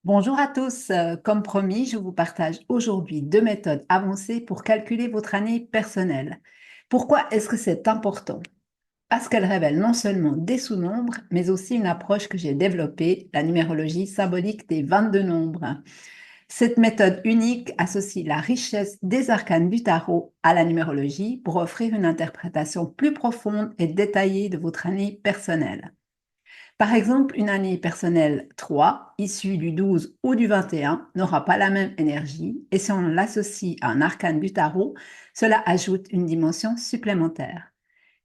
Bonjour à tous. Comme promis, je vous partage aujourd'hui deux méthodes avancées pour calculer votre année personnelle. Pourquoi est-ce que c'est important? Parce qu'elles révèlent non seulement des sous-nombres, mais aussi une approche que j'ai développée, la numérologie symbolique des 22 nombres. Cette méthode unique associe la richesse des arcanes du tarot à la numérologie pour offrir une interprétation plus profonde et détaillée de votre année personnelle. Par exemple, une année personnelle 3, issue du 12 ou du 21, n'aura pas la même énergie et si on l'associe à un arcane du tarot, cela ajoute une dimension supplémentaire.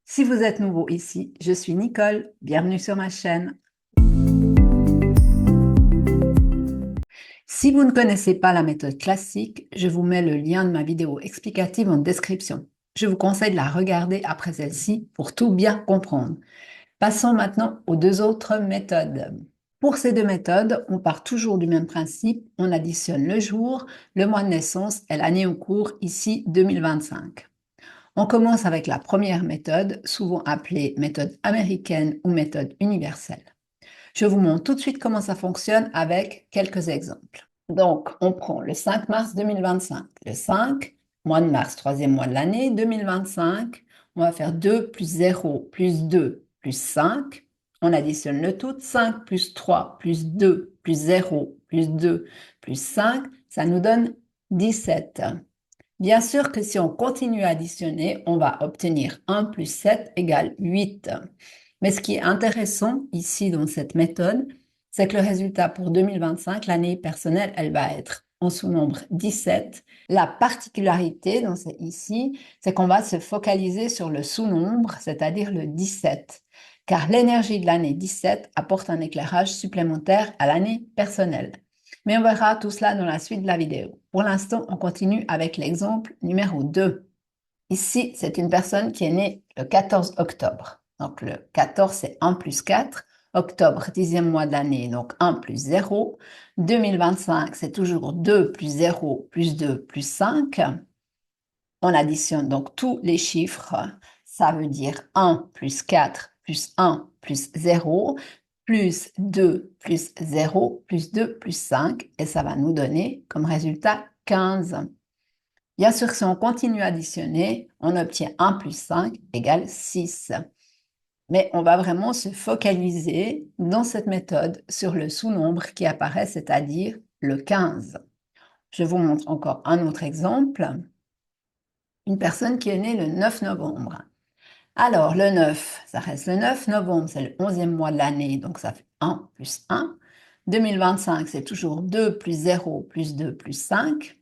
Si vous êtes nouveau ici, je suis Nicole, bienvenue sur ma chaîne. Si vous ne connaissez pas la méthode classique, je vous mets le lien de ma vidéo explicative en description. Je vous conseille de la regarder après celle-ci pour tout bien comprendre. Passons maintenant aux deux autres méthodes. Pour ces deux méthodes, on part toujours du même principe, on additionne le jour, le mois de naissance et l'année en cours, ici 2025. On commence avec la première méthode, souvent appelée méthode américaine ou méthode universelle. Je vous montre tout de suite comment ça fonctionne avec quelques exemples. Donc, on prend le 5 mars 2025. Le 5, mois de mars, troisième mois de l'année 2025. On va faire 2 plus 0 plus 2 plus 5. On additionne le tout. 5 plus 3 plus 2 plus 0 plus 2 plus 5. Ça nous donne 17. Bien sûr que si on continue à additionner, on va obtenir 1 plus 7 égale 8. Mais ce qui est intéressant ici dans cette méthode, c'est que le résultat pour 2025, l'année personnelle, elle va être en sous-nombre 17. La particularité ici, c'est qu'on va se focaliser sur le sous-nombre, c'est-à-dire le 17, car l'énergie de l'année 17 apporte un éclairage supplémentaire à l'année personnelle. Mais on verra tout cela dans la suite de la vidéo. Pour l'instant, on continue avec l'exemple numéro 2. Ici, c'est une personne qui est née le 14 octobre. Donc, le 14, c'est 1 plus 4. Octobre, 10e mois de l'année, donc 1 plus 0. 2025, c'est toujours 2 plus 0 plus 2 plus 5. On additionne donc tous les chiffres. Ça veut dire 1 plus 4 plus 1 plus 0 plus 2 plus 0 plus 2 plus 5. Et ça va nous donner comme résultat 15. Bien sûr, si on continue à additionner, on obtient 1 plus 5 égale 6. Mais on va vraiment se focaliser dans cette méthode sur le sous-nombre qui apparaît, c'est-à-dire le 15. Je vous montre encore un autre exemple. Une personne qui est née le 9 novembre. Alors, le 9, ça reste le 9 novembre, c'est le 11e mois de l'année, donc ça fait 1 plus 1. 2025, c'est toujours 2 plus 0 plus 2 plus 5.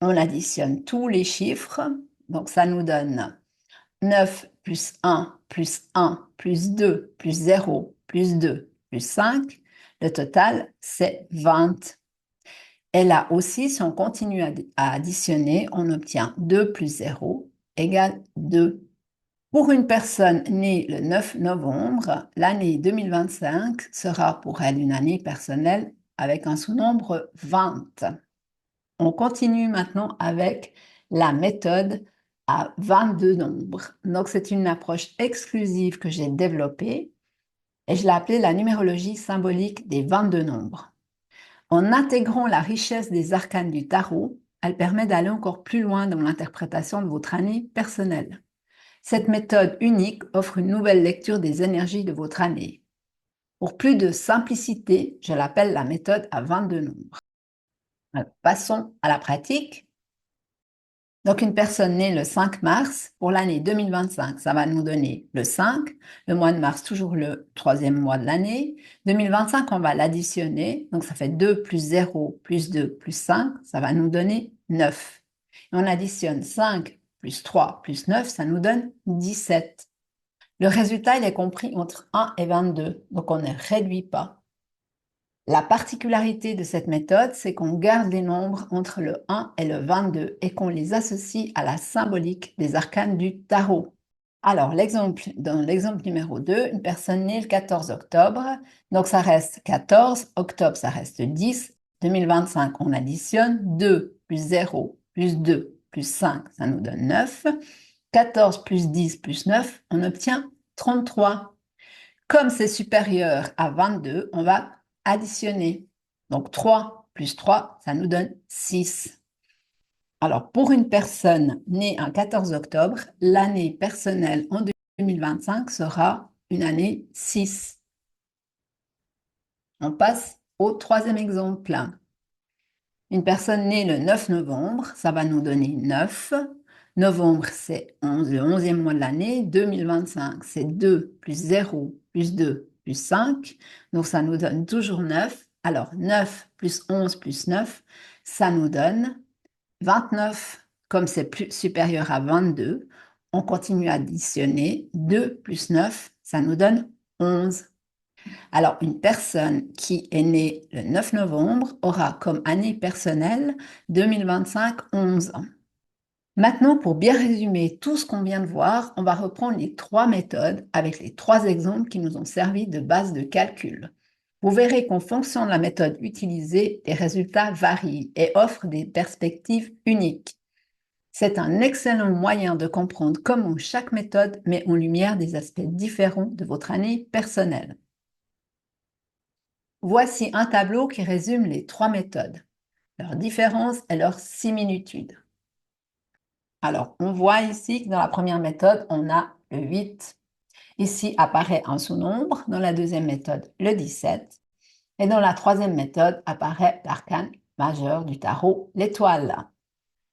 On additionne tous les chiffres, donc ça nous donne 9 plus 1 plus 1 plus 2 plus 0 plus 2 plus 5. Le total, c'est 20. Et là aussi, si on continue à additionner, on obtient 2 plus 0 égale 2. Pour une personne née le 9 novembre, l'année 2025 sera pour elle une année personnelle avec un sous-nombre 20. On continue maintenant avec la méthode à 22 nombres. Donc, c'est une approche exclusive que j'ai développée et je l'ai appelée la numérologie symbolique des 22 nombres. En intégrant la richesse des arcanes du tarot, elle permet d'aller encore plus loin dans l'interprétation de votre année personnelle. Cette méthode unique offre une nouvelle lecture des énergies de votre année. Pour plus de simplicité, je l'appelle la méthode à 22 nombres. Alors, passons à la pratique. Donc, une personne née le 5 mars pour l'année 2025, ça va nous donner le 5, le mois de mars, toujours le troisième mois de l'année. 2025, on va l'additionner, donc ça fait 2 plus 0 plus 2 plus 5, ça va nous donner 9. Et on additionne 5 plus 3 plus 9, ça nous donne 17. Le résultat, il est compris entre 1 et 22, donc on ne réduit pas. La particularité de cette méthode, c'est qu'on garde les nombres entre le 1 et le 22 et qu'on les associe à la symbolique des arcanes du tarot. Alors, dans l'exemple numéro 2, une personne née le 14 octobre, donc ça reste 14, octobre ça reste 10, 2025 on additionne 2 plus 0 plus 2 plus 5, ça nous donne 9, 14 plus 10 plus 9, on obtient 33. Comme c'est supérieur à 22, on va additionner. Donc 3 plus 3, ça nous donne 6. Alors, pour une personne née un 14 octobre, l'année personnelle en 2025 sera une année 6. On passe au troisième exemple. Une personne née le 9 novembre, ça va nous donner 9. Novembre, c'est 11, le 11e mois de l'année. 2025, c'est 2 plus 0 plus 2 plus 5. Donc, ça nous donne toujours 9. Alors, 9 plus 11 plus 9, ça nous donne 29. Comme c'est plus supérieur à 22, on continue à additionner. 2 plus 9, ça nous donne 11. Alors, une personne qui est née le 9 novembre aura comme année personnelle 2025 11 ans. Maintenant, pour bien résumer tout ce qu'on vient de voir, on va reprendre les 3 méthodes avec les 3 exemples qui nous ont servi de base de calcul. Vous verrez qu'en fonction de la méthode utilisée, les résultats varient et offrent des perspectives uniques. C'est un excellent moyen de comprendre comment chaque méthode met en lumière des aspects différents de votre année personnelle. Voici un tableau qui résume les 3 méthodes, leurs différences et leurs similitudes. Alors, on voit ici que dans la première méthode, on a le 8. Ici apparaît un sous-nombre, dans la deuxième méthode, le 17. Et dans la troisième méthode apparaît l'arcane majeur du tarot, l'étoile.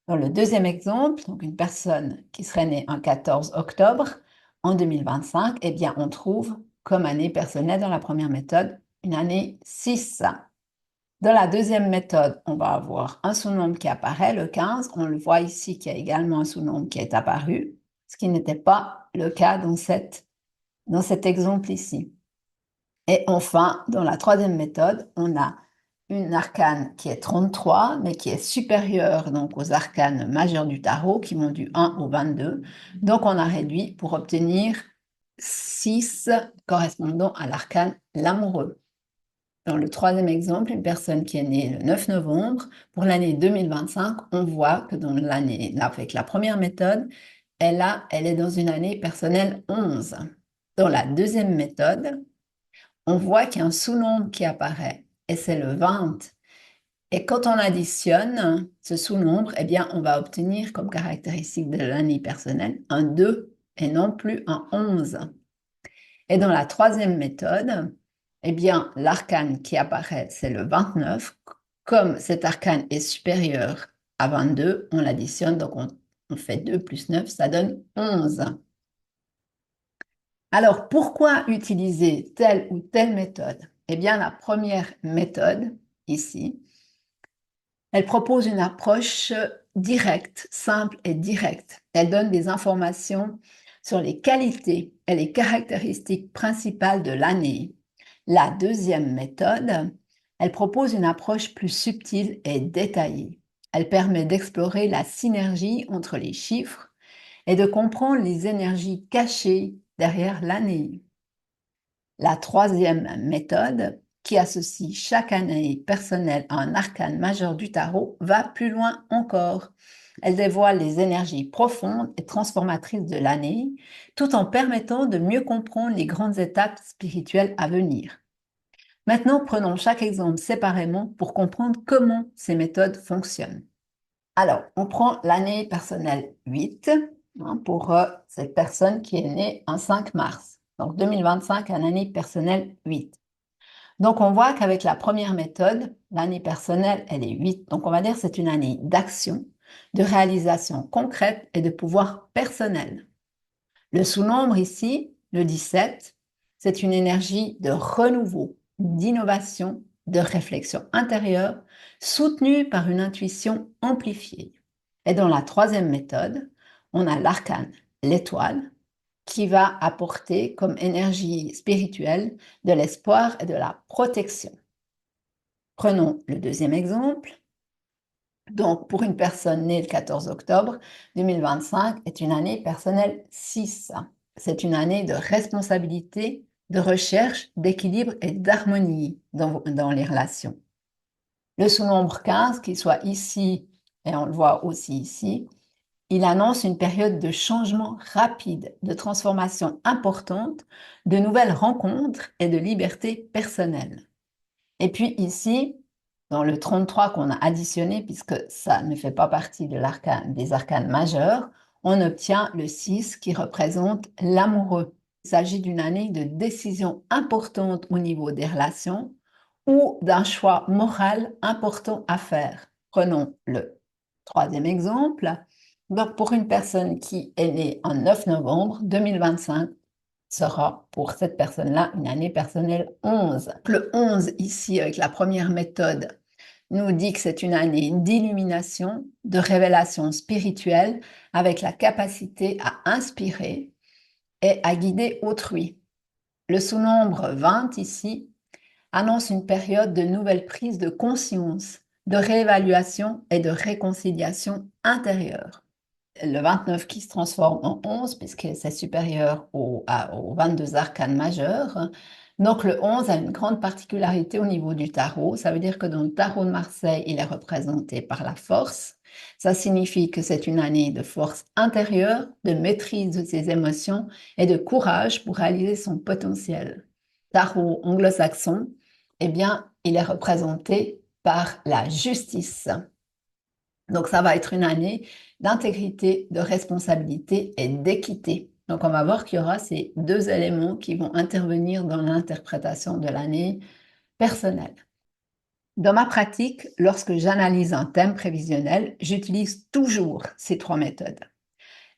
Dans le deuxième exemple, donc une personne qui serait née un 14 octobre en 2025, eh bien, on trouve comme année personnelle dans la première méthode une année 6. Dans la deuxième méthode, on va avoir un sous-nombre qui apparaît, le 15. On le voit ici qu'il y a également un sous-nombre qui est apparu, ce qui n'était pas le cas dans cet exemple ici. Et enfin, dans la troisième méthode, on a une arcane qui est 33, mais qui est supérieure donc, aux arcanes majeures du tarot, qui vont du 1 au 22. Donc, on a réduit pour obtenir 6 correspondant à l'arcane l'amoureux. Dans le troisième exemple, une personne qui est née le 9 novembre, pour l'année 2025, on voit que dans l'année, avec la première méthode, elle est dans une année personnelle 11. Dans la deuxième méthode, on voit qu'il y a un sous-nombre qui apparaît, et c'est le 20. Et quand on additionne ce sous-nombre, eh bien, on va obtenir comme caractéristique de l'année personnelle un 2 et non plus un 11. Et dans la troisième méthode, eh bien, l'arcane qui apparaît, c'est le 29. Comme cet arcane est supérieur à 22, on l'additionne, donc on fait 2 plus 9, ça donne 11. Alors, pourquoi utiliser telle ou telle méthode? Eh bien, la première méthode, ici, elle propose une approche directe, simple et directe. Elle donne des informations sur les qualités et les caractéristiques principales de l'année. La deuxième méthode, elle propose une approche plus subtile et détaillée. Elle permet d'explorer la synergie entre les chiffres et de comprendre les énergies cachées derrière l'année. La troisième méthode, qui associe chaque année personnelle à un arcane majeur du tarot, va plus loin encore. Elle dévoile les énergies profondes et transformatrices de l'année, tout en permettant de mieux comprendre les grandes étapes spirituelles à venir. Maintenant, prenons chaque exemple séparément pour comprendre comment ces méthodes fonctionnent. Alors, on prend l'année personnelle 8 pour cette personne qui est née un 5 mars. Donc 2025, une année personnelle 8. Donc on voit qu'avec la première méthode, l'année personnelle, elle est 8. Donc on va dire que c'est une année d'action, de réalisation concrète et de pouvoir personnel. Le sous-nombre ici, le 17, c'est une énergie de renouveau, d'innovation, de réflexion intérieure, soutenue par une intuition amplifiée. Et dans la troisième méthode, on a l'arcane, l'étoile, qui va apporter comme énergie spirituelle de l'espoir et de la protection. Prenons le deuxième exemple. Donc, pour une personne née le 14 octobre 2025, est une année personnelle 6. C'est une année de responsabilité, de recherche, d'équilibre et d'harmonie dans les relations. Le sous-nombre 15, qu'il soit ici, et on le voit aussi ici, il annonce une période de changement rapide, de transformation importante, de nouvelles rencontres et de liberté personnelle. Et puis ici, dans le 33 qu'on a additionné, puisque ça ne fait pas partie de des arcanes majeures, on obtient le 6 qui représente l'amoureux. Il s'agit d'une année de décision importante au niveau des relations ou d'un choix moral important à faire. Prenons le troisième exemple. Donc, pour une personne qui est née en 9 novembre 2025, sera pour cette personne-là une année personnelle 11. Le 11 ici, avec la première méthode, nous dit que c'est une année d'illumination, de révélation spirituelle, avec la capacité à inspirer et à guider autrui. Le sous-nombre 20 ici annonce une période de nouvelle prise de conscience, de réévaluation et de réconciliation intérieure. Le 29 qui se transforme en 11 puisque c'est supérieur aux 22 arcanes majeurs. Donc le 11 a une grande particularité au niveau du tarot. Ça veut dire que dans le tarot de Marseille, il est représenté par la force. Ça signifie que c'est une année de force intérieure, de maîtrise de ses émotions et de courage pour réaliser son potentiel. Tarot anglo-saxon, eh bien, il est représenté par la justice. Donc, ça va être une année d'intégrité, de responsabilité et d'équité. Donc, on va voir qu'il y aura ces deux éléments qui vont intervenir dans l'interprétation de l'année personnelle. Dans ma pratique, lorsque j'analyse un thème prévisionnel, j'utilise toujours ces trois méthodes.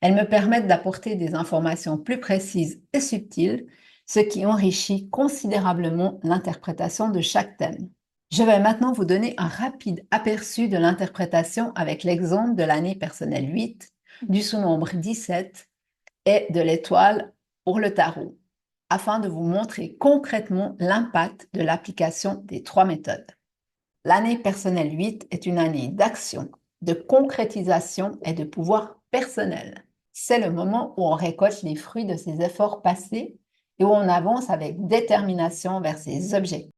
Elles me permettent d'apporter des informations plus précises et subtiles, ce qui enrichit considérablement l'interprétation de chaque thème. Je vais maintenant vous donner un rapide aperçu de l'interprétation avec l'exemple de l'année personnelle 8, du sous-nombre 17 et de l'étoile pour le tarot, afin de vous montrer concrètement l'impact de l'application des trois méthodes. L'année personnelle 8 est une année d'action, de concrétisation et de pouvoir personnel. C'est le moment où on récolte les fruits de ses efforts passés et où on avance avec détermination vers ses objectifs.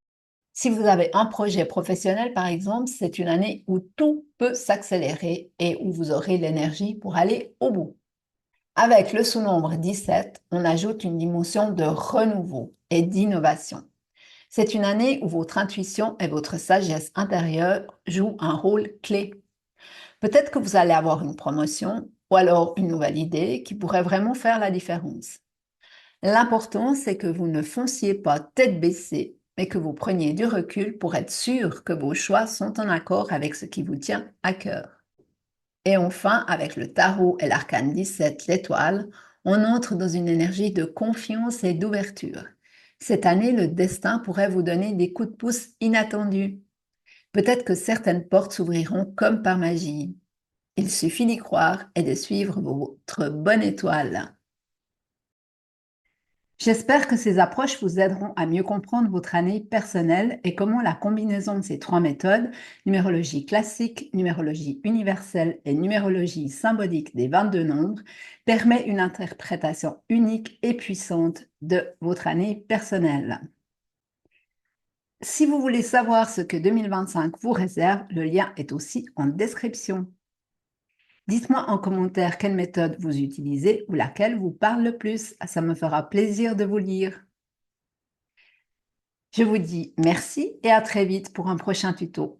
Si vous avez un projet professionnel, par exemple, c'est une année où tout peut s'accélérer et où vous aurez l'énergie pour aller au bout. Avec le sous-nombre 17, on ajoute une dimension de renouveau et d'innovation. C'est une année où votre intuition et votre sagesse intérieure jouent un rôle clé. Peut-être que vous allez avoir une promotion ou alors une nouvelle idée qui pourrait vraiment faire la différence. L'important, c'est que vous ne fonciez pas tête baissée, mais que vous preniez du recul pour être sûr que vos choix sont en accord avec ce qui vous tient à cœur. Et enfin, avec le tarot et l'arcane 17, l'étoile, on entre dans une énergie de confiance et d'ouverture. Cette année, le destin pourrait vous donner des coups de pouce inattendus. Peut-être que certaines portes s'ouvriront comme par magie. Il suffit d'y croire et de suivre votre bonne étoile. J'espère que ces approches vous aideront à mieux comprendre votre année personnelle et comment la combinaison de ces trois méthodes, numérologie classique, numérologie universelle et numérologie symbolique des 22 nombres, permet une interprétation unique et puissante de votre année personnelle. Si vous voulez savoir ce que 2025 vous réserve, le lien est aussi en description. Dites-moi en commentaire quelle méthode vous utilisez ou laquelle vous parle le plus. Ça me fera plaisir de vous lire. Je vous dis merci et à très vite pour un prochain tuto.